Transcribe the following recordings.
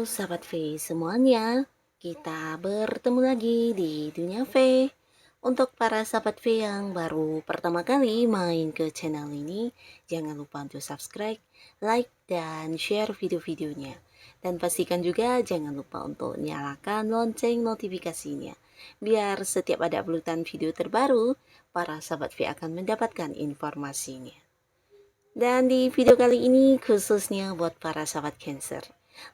Sahabat V semuanya, kita bertemu lagi di Dunia V. Untuk para sahabat V yang baru pertama kali main ke channel ini, jangan lupa untuk subscribe, like, dan share video-videonya. Dan pastikan juga jangan lupa untuk nyalakan lonceng notifikasinya. Biar setiap ada uploadan video terbaru, para sahabat V akan mendapatkan informasinya. Dan di video kali ini khususnya buat para sahabat Cancer.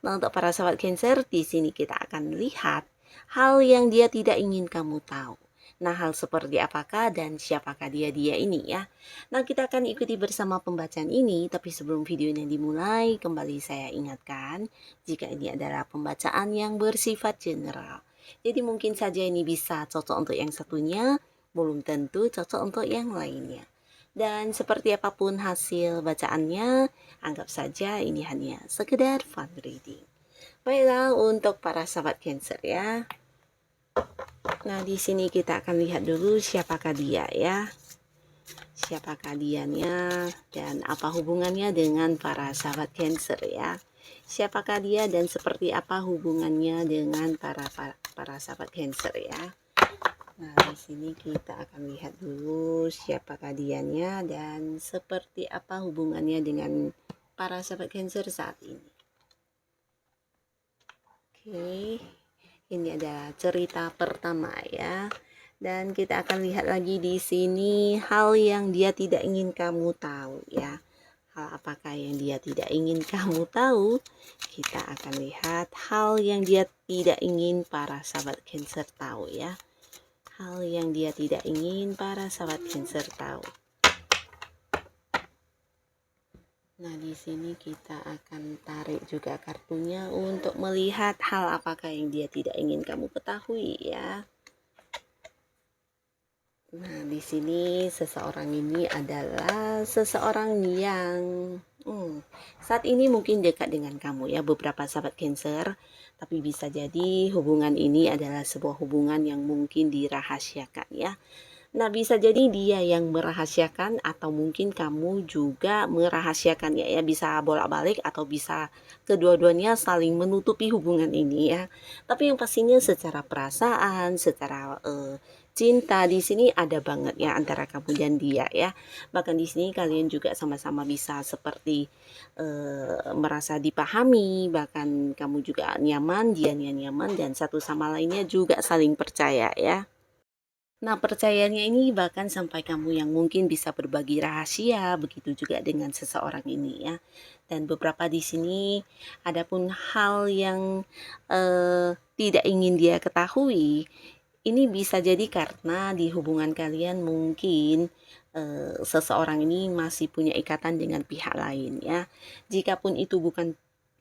Nah, untuk para sahabat Cancer, di sini kita akan lihat hal yang dia tidak ingin kamu tahu. Nah, hal seperti apakah dan siapakah dia ini ya. Nah, kita akan ikuti bersama pembacaan ini, tapi sebelum videonya dimulai, kembali saya ingatkan, jika ini adalah pembacaan yang bersifat general. Jadi mungkin saja ini bisa cocok untuk yang satunya, belum tentu cocok untuk yang lainnya. Dan seperti apapun hasil bacaannya, anggap saja ini hanya sekedar fun reading. Baiklah, untuk para sahabat Cancer ya. Nah, di sini kita akan lihat dulu siapakah dia ya. Siapakah dianya dan apa hubungannya dengan para sahabat Cancer ya. Siapakah dia dan seperti apa hubungannya dengan para sahabat Cancer ya. Nah, di sini kita akan lihat dulu siapakah dianya dan seperti apa hubungannya dengan para sahabat Cancer saat ini. Oke, ini adalah cerita pertama ya. Dan kita akan lihat lagi di sini hal yang dia tidak ingin kamu tahu ya. Hal apakah yang dia tidak ingin kamu tahu? Kita akan lihat hal yang dia tidak ingin para sahabat Cancer tahu ya. Hal yang dia tidak ingin para sahabat Cancer tahu. Nah, di sini kita akan tarik juga kartunya untuk melihat hal apakah yang dia tidak ingin kamu ketahui ya. Nah, di sini seseorang ini adalah seseorang yang saat ini mungkin dekat dengan kamu ya, beberapa sahabat Cancer, tapi bisa jadi hubungan ini adalah sebuah hubungan yang mungkin dirahasiakan ya. Nah, bisa jadi dia yang merahasiakan atau mungkin kamu juga merahasiakan ya, bisa bolak-balik atau bisa kedua-duanya saling menutupi hubungan ini ya. Tapi yang pastinya secara perasaan, secara cinta di sini ada banget ya antara kamu dan dia ya. Bahkan di sini kalian juga sama-sama bisa seperti merasa dipahami, bahkan kamu juga nyaman, dia nyaman dan satu sama lainnya juga saling percaya ya. Nah, percayanya ini bahkan sampai kamu yang mungkin bisa berbagi rahasia, begitu juga dengan seseorang ini ya. Dan beberapa di sini adapun hal yang tidak ingin dia ketahui, ini bisa jadi karena di hubungan kalian mungkin seseorang ini masih punya ikatan dengan pihak lain ya. Jikapun itu bukan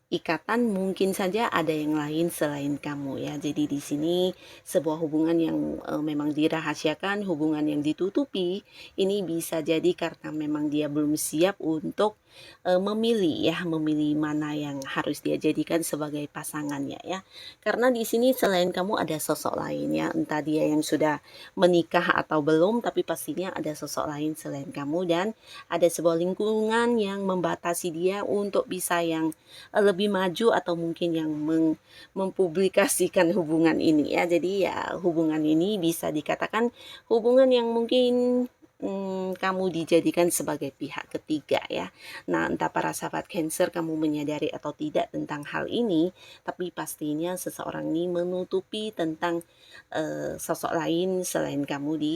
ikatan, mungkin saja ada yang lain selain kamu ya. Jadi di sini sebuah hubungan yang memang dirahasiakan, hubungan yang ditutupi, ini bisa jadi karena memang dia belum siap untuk memilih ya, memilih mana yang harus dia jadikan sebagai pasangannya ya. Karena di sini selain kamu ada sosok lain ya, entah dia yang sudah menikah atau belum, tapi pastinya ada sosok lain selain kamu dan ada sebuah lingkungan yang membatasi dia untuk bisa yang lebih maju atau mungkin yang mempublikasikan hubungan ini ya. Jadi ya hubungan ini bisa dikatakan hubungan yang mungkin kamu dijadikan sebagai pihak ketiga ya. Nah, entah para sahabat Cancer kamu menyadari atau tidak tentang hal ini, tapi pastinya seseorang ini menutupi tentang sosok lain selain kamu di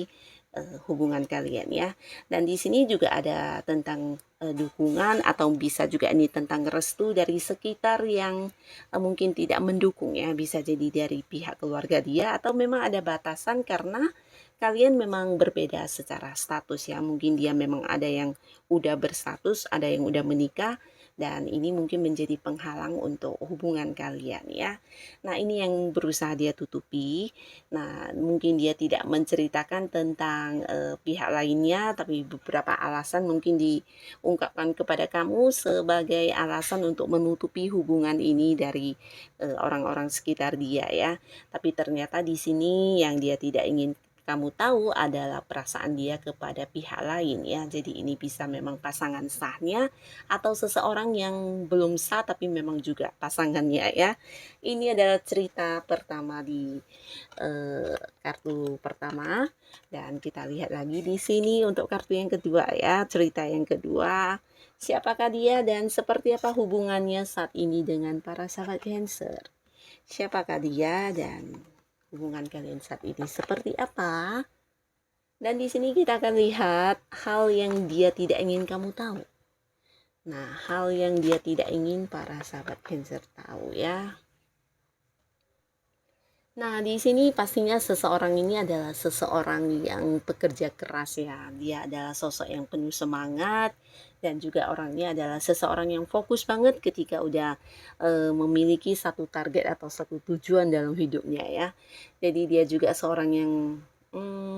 hubungan kalian ya. Dan di sini juga ada tentang dukungan atau bisa juga ini tentang restu dari sekitar yang mungkin tidak mendukung ya, bisa jadi dari pihak keluarga dia atau memang ada batasan karena kalian memang berbeda secara status ya. Mungkin dia memang ada yang udah berstatus, ada yang udah menikah dan ini mungkin menjadi penghalang untuk hubungan kalian ya. Nah, ini yang berusaha dia tutupi. Nah, mungkin dia tidak menceritakan tentang pihak lainnya, tapi beberapa alasan mungkin diungkapkan kepada kamu sebagai alasan untuk menutupi hubungan ini dari orang-orang sekitar dia ya. Tapi ternyata di sini yang dia tidak ingin kamu tahu adalah perasaan dia kepada pihak lain ya. Jadi ini bisa memang pasangan sahnya atau seseorang yang belum sah tapi memang juga pasangannya ya. Ini adalah cerita pertama di kartu pertama, dan kita lihat lagi di sini untuk kartu yang kedua ya, cerita yang kedua. Siapakah dia dan seperti apa hubungannya saat ini dengan para sahabat Cancer? Siapakah dia dan hubungan kalian saat ini seperti apa? Dan di sini kita akan lihat hal yang dia tidak ingin kamu tahu. Nah, hal yang dia tidak ingin para sahabat Cancer tahu ya. Nah, di sini pastinya seseorang ini adalah seseorang yang pekerja keras ya. Dia adalah sosok yang penuh semangat dan juga orangnya adalah seseorang yang fokus banget ketika udah memiliki satu target atau satu tujuan dalam hidupnya ya. Jadi dia juga seorang yang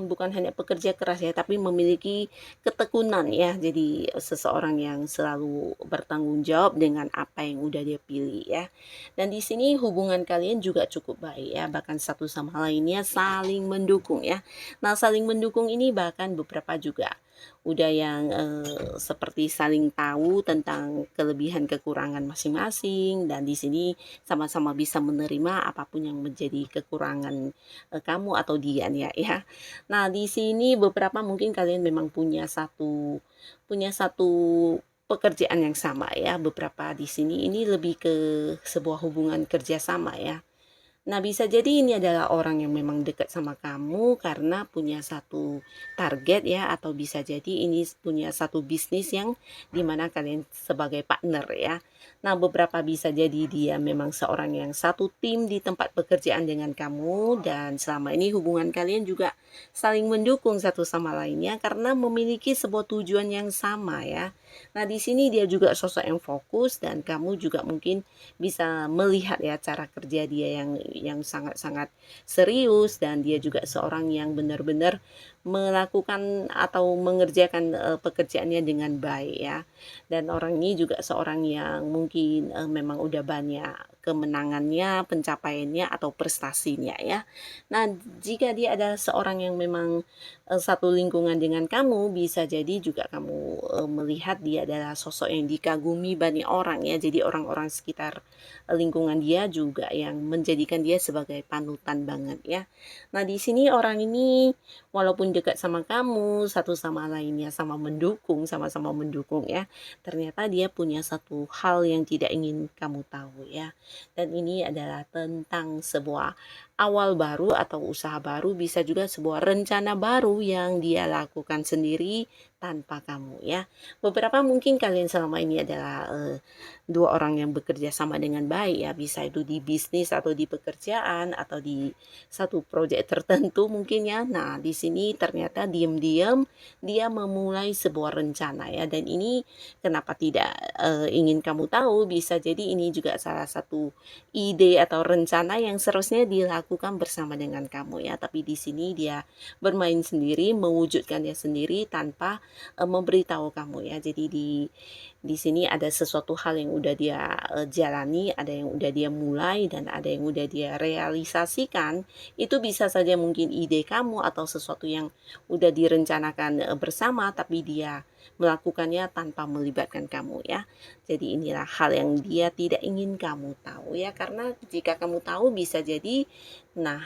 bukan hanya pekerja keras ya, tapi memiliki ketekunan ya. Jadi seseorang yang selalu bertanggung jawab dengan apa yang udah dia pilih ya. Dan di sini hubungan kalian juga cukup baik ya, bahkan satu sama lainnya saling mendukung ya. Nah, saling mendukung ini bahkan beberapa juga udah yang seperti saling tahu tentang kelebihan kekurangan masing-masing, dan di sini sama-sama bisa menerima apapun yang menjadi kekurangan kamu atau dia ya. Nah, di sini beberapa mungkin kalian memang punya satu pekerjaan yang sama ya. Beberapa di sini ini lebih ke sebuah hubungan kerjasama ya. Nah, bisa jadi ini adalah orang yang memang dekat sama kamu karena punya satu target ya, atau bisa jadi ini punya satu bisnis yang dimana kalian sebagai partner ya. Nah, beberapa bisa jadi dia memang seorang yang satu tim di tempat pekerjaan dengan kamu, dan selama ini hubungan kalian juga saling mendukung satu sama lainnya karena memiliki sebuah tujuan yang sama ya. Nah, di sini dia juga sosok yang fokus dan kamu juga mungkin bisa melihat ya cara kerja dia yang sangat-sangat serius, dan dia juga seorang yang benar-benar melakukan atau mengerjakan pekerjaannya dengan baik ya. Dan orang ini juga seorang yang mungkin memang udah banyak kemenangannya, pencapaiannya atau prestasinya ya. Nah, jika dia adalah seorang yang memang satu lingkungan dengan kamu, bisa jadi juga kamu melihat dia adalah sosok yang dikagumi banyak orang ya. Jadi orang-orang sekitar lingkungan dia juga yang menjadikan dia sebagai panutan banget ya. Nah, di sini orang ini walaupun dekat sama kamu, satu sama lainnya sama-sama mendukung ya. Ternyata dia punya satu hal yang tidak ingin kamu tahu ya. Dan ini adalah tentang sebuah awal baru atau usaha baru, bisa juga sebuah rencana baru yang dia lakukan sendiri tanpa kamu ya. Beberapa mungkin kalian selama ini adalah dua orang yang bekerja sama dengan baik ya, bisa itu di bisnis atau di pekerjaan atau di satu proyek tertentu mungkin ya. Nah, di sini ternyata diam-diam dia memulai sebuah rencana ya, dan ini kenapa tidak ingin kamu tahu, bisa jadi ini juga salah satu ide atau rencana yang seharusnya dilakukan bersama dengan kamu ya, tapi di sini dia bermain sendiri, mewujudkannya sendiri tanpa memberitahu kamu ya. Jadi di sini ada sesuatu hal yang udah dia jalani, ada yang udah dia mulai, dan ada yang udah dia realisasikan. Itu bisa saja mungkin ide kamu atau sesuatu yang udah direncanakan bersama, tapi dia melakukannya tanpa melibatkan kamu ya. Jadi inilah hal yang dia tidak ingin kamu tahu ya, karena jika kamu tahu bisa jadi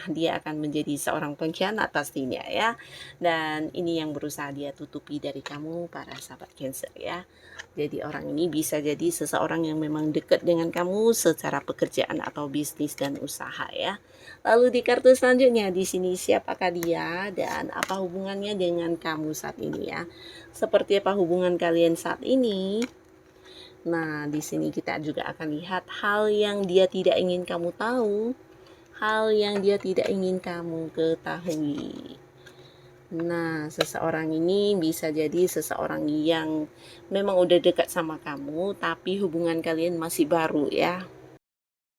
dia akan menjadi seorang pengkhianat pastinya ya. Dan ini yang berusaha dia tutupi dari kamu para sahabat Cancer ya. Jadi orang ini bisa jadi seseorang yang memang dekat dengan kamu secara pekerjaan atau bisnis dan usaha ya. Lalu di kartu selanjutnya di sini siapakah dia dan apa hubungannya dengan kamu saat ini ya? Seperti apa hubungan kalian saat ini? Nah, di sini kita juga akan lihat hal yang dia tidak ingin kamu tahu, hal yang dia tidak ingin kamu ketahui. Nah, seseorang ini bisa jadi seseorang yang memang udah dekat sama kamu, tapi hubungan kalian masih baru ya.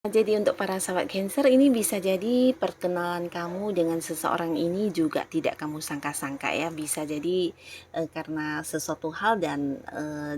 Jadi untuk para sahabat Cancer, ini bisa jadi perkenalan kamu dengan seseorang ini juga tidak kamu sangka-sangka ya. Bisa jadi karena sesuatu hal dan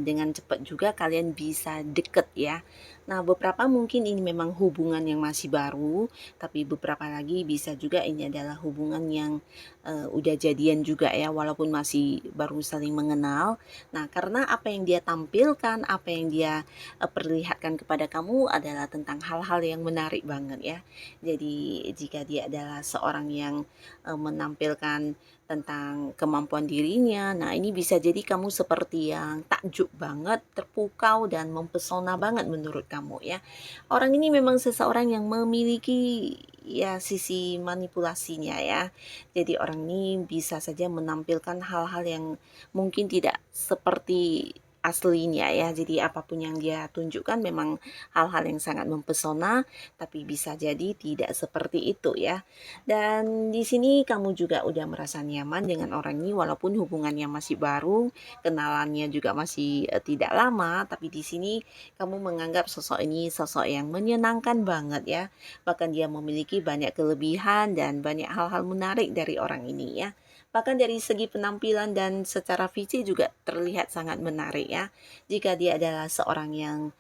dengan cepat juga kalian bisa deket ya. Nah, beberapa mungkin ini memang hubungan yang masih baru, tapi beberapa lagi bisa juga ini adalah hubungan yang udah jadian juga ya, walaupun masih baru saling mengenal. Nah, karena apa yang dia tampilkan, apa yang dia perlihatkan kepada kamu adalah tentang hal-hal yang menarik banget ya. Jadi, jika dia adalah seorang yang menampilkan tentang kemampuan dirinya. Nah, ini bisa jadi kamu seperti yang takjub banget, terpukau dan mempesona banget menurut kamu ya. Orang ini memang seseorang yang memiliki ya sisi manipulasinya ya. Jadi orang ini bisa saja menampilkan hal-hal yang mungkin tidak seperti aslinya ya. Jadi apapun yang dia tunjukkan memang hal-hal yang sangat mempesona, tapi bisa jadi tidak seperti itu ya. Dan di sini kamu juga udah merasa nyaman dengan orang ini walaupun hubungannya masih baru, kenalannya juga masih tidak lama, tapi di sini kamu menganggap sosok ini sosok yang menyenangkan banget ya. Bahkan dia memiliki banyak kelebihan dan banyak hal-hal menarik dari orang ini ya. Bahkan dari segi penampilan dan secara fisik juga terlihat sangat menarik ya. Jika dia adalah seorang yang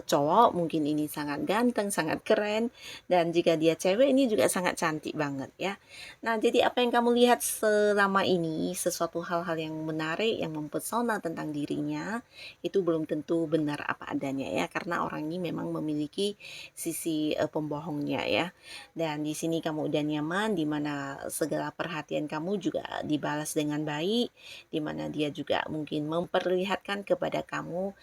cowok mungkin ini sangat ganteng, sangat keren, dan jika dia cewek ini juga sangat cantik banget ya. Nah, jadi apa yang kamu lihat selama ini sesuatu hal-hal yang menarik, yang mempesona tentang dirinya itu belum tentu benar apa adanya ya, karena orang ini memang memiliki sisi pembohongnya ya. Dan di sini kamu udah nyaman, di mana segala perhatian kamu juga dibalas dengan baik, di mana dia juga mungkin memperlihatkan kepada kamu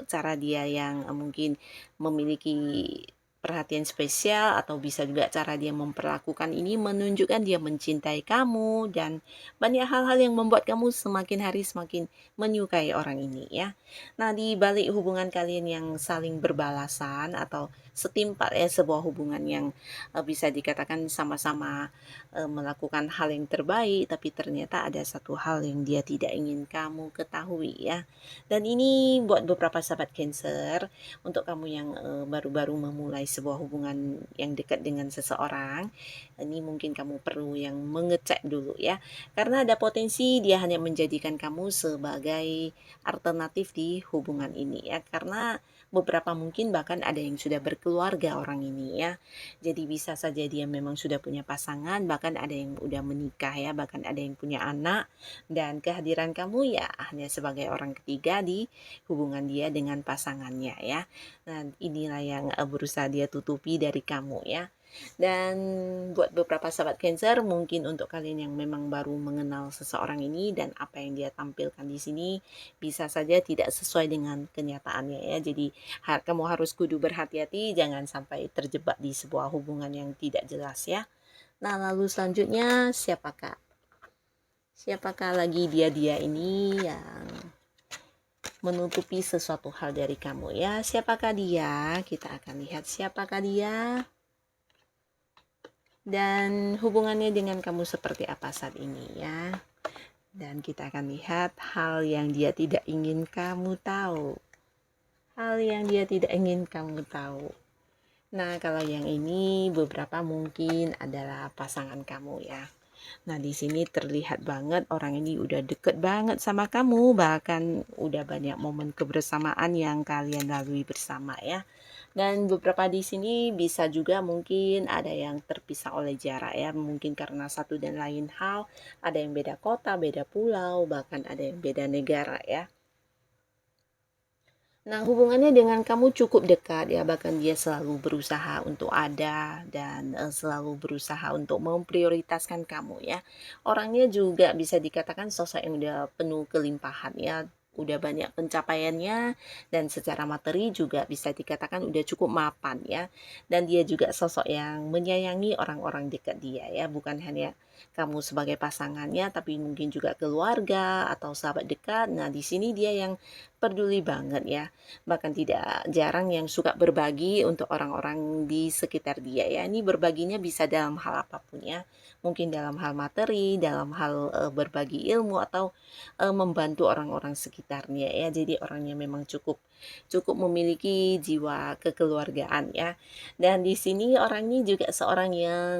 cara dia yang mungkin memiliki perhatian spesial atau bisa juga cara dia memperlakukan ini menunjukkan dia mencintai kamu dan banyak hal-hal yang membuat kamu semakin hari semakin menyukai orang ini ya. Nah, di balik hubungan kalian yang saling berbalasan atau setimpal ya, sebuah hubungan yang bisa dikatakan sama-sama melakukan hal yang terbaik, tapi ternyata ada satu hal yang dia tidak ingin kamu ketahui ya. Dan ini buat beberapa sahabat Cancer, untuk kamu yang baru-baru memulai sebuah hubungan yang dekat dengan seseorang, ini mungkin kamu perlu yang mengecek dulu ya. Karena ada potensi dia hanya menjadikan kamu sebagai alternatif di hubungan ini ya. Karena beberapa mungkin bahkan ada yang sudah berkeluarga orang ini ya. Jadi bisa saja dia memang sudah punya pasangan, bahkan ada yang udah menikah ya, bahkan ada yang punya anak, dan kehadiran kamu ya hanya sebagai orang ketiga di hubungan dia dengan pasangannya ya. Nah, inilah yang berusaha dia tutupi dari kamu ya. Dan buat beberapa sahabat Cancer, mungkin untuk kalian yang memang baru mengenal seseorang ini dan apa yang dia tampilkan di sini bisa saja tidak sesuai dengan kenyataannya ya. Jadi kamu harus kudu berhati-hati, jangan sampai terjebak di sebuah hubungan yang tidak jelas ya. Nah, lalu selanjutnya siapakah? Siapakah lagi dia ini yang menutupi sesuatu hal dari kamu ya? Siapakah dia? Kita akan lihat siapakah dia. Dan hubungannya dengan kamu seperti apa saat ini ya. Dan kita akan lihat hal yang dia tidak ingin kamu tahu. Hal yang dia tidak ingin kamu tahu. Nah, kalau yang ini beberapa mungkin adalah pasangan kamu ya. Nah, di sini terlihat banget orang ini udah deket banget sama kamu, bahkan udah banyak momen kebersamaan yang kalian lalui bersama ya. Dan beberapa di sini bisa juga mungkin ada yang terpisah oleh jarak ya, mungkin karena satu dan lain hal, ada yang beda kota, beda pulau, bahkan ada yang beda negara ya. Nah, hubungannya dengan kamu cukup dekat ya, bahkan dia selalu berusaha untuk ada dan selalu berusaha untuk memprioritaskan kamu ya. Orangnya juga bisa dikatakan sosok yang udah penuh kelimpahan ya, udah banyak pencapaiannya dan secara materi juga bisa dikatakan udah cukup mapan ya. Dan dia juga sosok yang menyayangi orang-orang dekat dia ya, bukan hanya kamu sebagai pasangannya tapi mungkin juga keluarga atau sahabat dekat. Nah, di sini dia yang peduli banget ya. Bahkan tidak jarang yang suka berbagi untuk orang-orang di sekitar dia ya. Ini berbaginya bisa dalam hal apapun ya. Mungkin dalam hal materi, dalam hal berbagi ilmu atau membantu orang-orang sekitarnya ya. Jadi orangnya memang cukup cukup memiliki jiwa kekeluargaan ya. Dan di sini orang ini juga seorang yang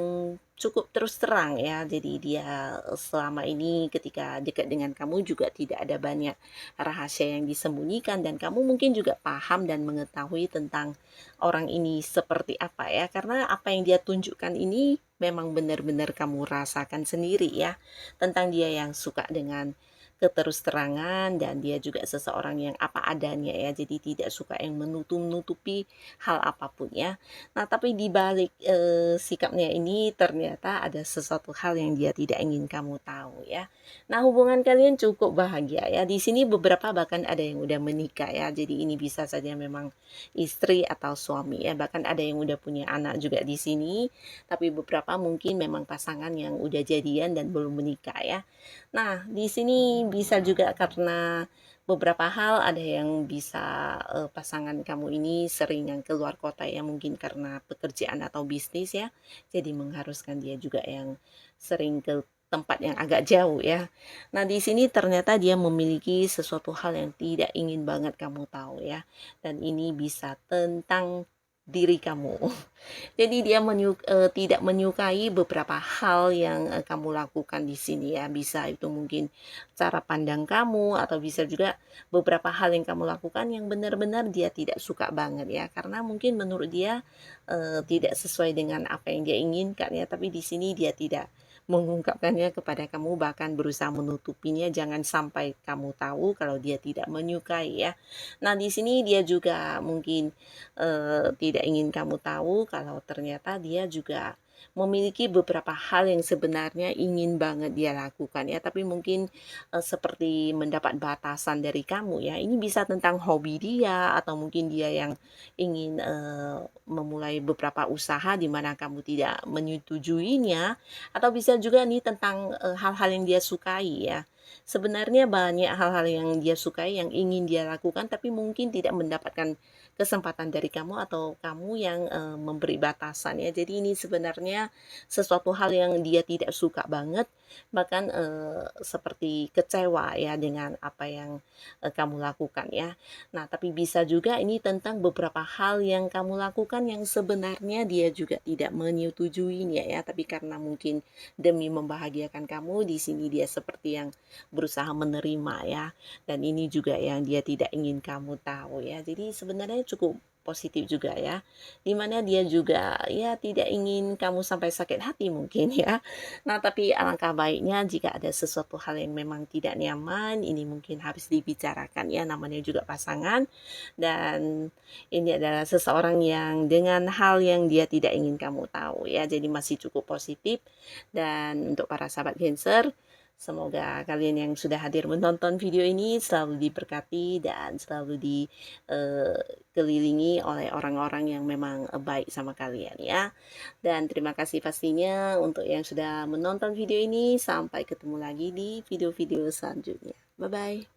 cukup terus terang ya. Jadi dia selama ini ketika dekat dengan kamu juga tidak ada banyak rahasia yang disembunyikan, dan kamu mungkin juga paham dan mengetahui tentang orang ini seperti apa ya. Karena apa yang dia tunjukkan ini memang benar-benar kamu rasakan sendiri ya, tentang dia yang suka dengan keterus-terangan, dan dia juga seseorang yang apa adanya ya, jadi tidak suka yang menutup-nutupi hal apapun ya. Nah, tapi di balik sikapnya ini ternyata ada sesuatu hal yang dia tidak ingin kamu tahu ya. Nah, hubungan kalian cukup bahagia ya. Di sini beberapa bahkan ada yang udah menikah ya. Jadi ini bisa saja memang istri atau suami ya. Bahkan ada yang udah punya anak juga di sini. Tapi beberapa mungkin memang pasangan yang udah jadian dan belum menikah ya. Nah, di sini bisa juga karena beberapa hal, ada yang bisa pasangan kamu ini sering yang keluar kota ya, mungkin karena pekerjaan atau bisnis ya. Jadi mengharuskan dia juga yang sering ke tempat yang agak jauh ya. Nah, di sini ternyata dia memiliki sesuatu hal yang tidak ingin banget kamu tahu ya. Dan ini bisa tentang diri kamu. Jadi dia tidak menyukai beberapa hal yang kamu lakukan di sini ya. Bisa itu mungkin cara pandang kamu, atau bisa juga beberapa hal yang kamu lakukan yang benar-benar dia tidak suka banget ya. Karena mungkin menurut dia tidak sesuai dengan apa yang dia inginkan ya. Tapi di sini dia tidak mengungkapkannya kepada kamu, bahkan berusaha menutupinya, jangan sampai kamu tahu kalau dia tidak menyukai ya. Nah, di sini dia juga mungkin tidak ingin kamu tahu kalau ternyata dia juga memiliki beberapa hal yang sebenarnya ingin banget dia lakukan ya, tapi mungkin seperti mendapat batasan dari kamu ya. Ini bisa tentang hobi dia, atau mungkin dia yang ingin memulai beberapa usaha di mana kamu tidak menyetujuinya, atau bisa juga nih tentang hal-hal yang dia sukai ya. Sebenarnya banyak hal-hal yang dia sukai yang ingin dia lakukan, tapi mungkin tidak mendapatkan kesempatan dari kamu, atau kamu yang memberi batasan ya. Jadi ini sebenarnya sesuatu hal yang dia tidak suka banget, bahkan seperti kecewa ya dengan apa yang kamu lakukan ya. Nah, tapi bisa juga ini tentang beberapa hal yang kamu lakukan yang sebenarnya dia juga tidak menyetujuinya ya, tapi karena mungkin demi membahagiakan kamu, di sini dia seperti yang berusaha menerima ya. Dan ini juga yang dia tidak ingin kamu tahu ya. Jadi sebenarnya cukup positif juga ya, dimana dia juga ya tidak ingin kamu sampai sakit hati mungkin ya. Nah, tapi alangkah baiknya jika ada sesuatu hal yang memang tidak nyaman, ini mungkin harus dibicarakan ya, namanya juga pasangan. Dan ini adalah seseorang yang dengan hal yang dia tidak ingin kamu tahu ya, jadi masih cukup positif. Dan untuk para sahabat Cancer, semoga kalian yang sudah hadir menonton video ini selalu diberkati dan selalu dikelilingi oleh orang-orang yang memang baik sama kalian ya. Dan terima kasih pastinya untuk yang sudah menonton video ini. Sampai ketemu lagi di video-video selanjutnya. Bye-bye.